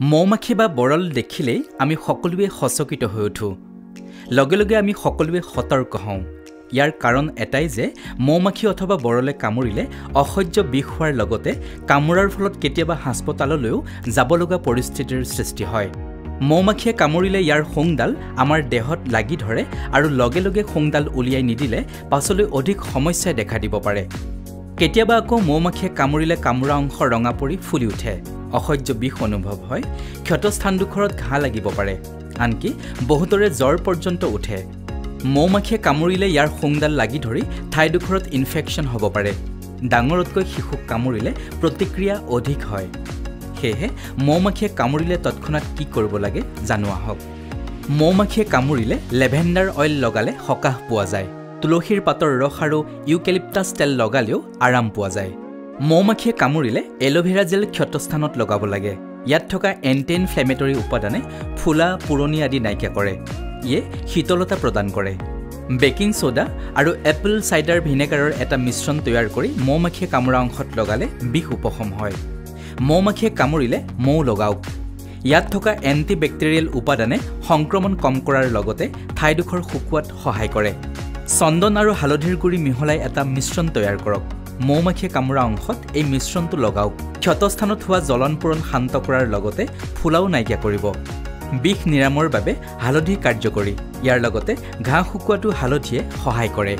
মৌমাখি বা বৰল দেখিলেই আমি সকলোৱে সচকিত হৈ উঠোঁ। লগে লগে আমি সকলোৱে সতৰ্ক হওঁ। ইয়াৰ কাৰণ এটাই যে মৌমাখি অথবা বৰলে কামুৰিলে অসহ্য বিষ হোৱাৰ লগতে কামোৰাৰ ফলত কেতিয়াবা হাস্পতাললৈও যাব লগা পৰিস্থিতিৰ সৃষ্টি হয়। মৌমাখিয়ে কামুৰিলে ইয়াৰ শুংডাল আমাৰ দেহত লাগি ধৰে আৰু লগে লগে শুংডাল উলিয়াই নিদিলে পাছলৈ অধিক সমস্যাই দেখা দিব পাৰে। কেতিয়াবা আকৌ মৌমাখিয়ে কামুৰিলে কামোৰা অংশ ৰঙা পৰি ফুলি উঠে, অসহ্য বিষ অনুভৱ হয়, ক্ষতস্থানডোখৰত ঘাঁ লাগিব পাৰে, আনকি বহুতৰে জ্বৰ পৰ্যন্ত উঠে। মৌমাখিয়ে কামুৰিলে ইয়াৰ শুংডাল লাগি ধৰি ঠাইডোখৰত ইনফেকশ্যন হ'ব পাৰে। ডাঙৰতকৈ শিশুক কামুৰিলে প্ৰতিক্ৰিয়া অধিক হয়। সেয়েহে মৌমাখিয়ে কামুৰিলে তৎক্ষণাত কি কৰিব লাগে জানো আহক। মৌমাখিয়ে কামুৰিলে লেভেণ্ডাৰ অইল লগালে সকাহ পোৱা যায়। তুলসীৰ পাতৰ ৰস আৰু ইউকেলিপ্টাছ তেল লগালেও আৰাম পোৱা যায়। মৌমাখিয়ে কামুৰিলে এল'ভেৰা জেল ক্ষতস্থানত লগাব লাগে। ইয়াত থকা এণ্টি ইনফ্লেমেটৰী উপাদানে ফুলা পুৰণি আদি নাইকিয়া কৰে। ইয়ে শীতলতা প্ৰদান কৰে। বেকিং ছ'ডা আৰু এপল চাইডাৰ ভিনেগাৰৰ এটা মিশ্ৰণ তৈয়াৰ কৰি মৌমাখিয়ে কামোৰা অংশত লগালে বিষ উপশম হয়। মৌমাখিয়ে কামুৰিলে মৌ লগাওক। ইয়াত থকা এণ্টি বেক্টেৰিয়েল উপাদানে সংক্ৰমণ কম কৰাৰ লগতে ঠাইডোখৰ শুকুৱাত সহায় কৰে। চন্দন আৰু হালধিৰ গুড়ি মিহলাই এটা মিশ্ৰণ তৈয়াৰ কৰক। মৌমাখিয়ে কামোৰা অংশত এই মিশ্ৰণটো লগাওক। ক্ষতস্থানত হোৱা জ্বলন পোৰণ শান্ত কৰাৰ লগতে ফুলাও নাইকিয়া কৰিব। বিষ নিৰামৰ বাবে হালধি কাৰ্যকৰী। ইয়াৰ লগতে ঘাঁ শুকুৱাটো হালধিয়ে সহায় কৰে।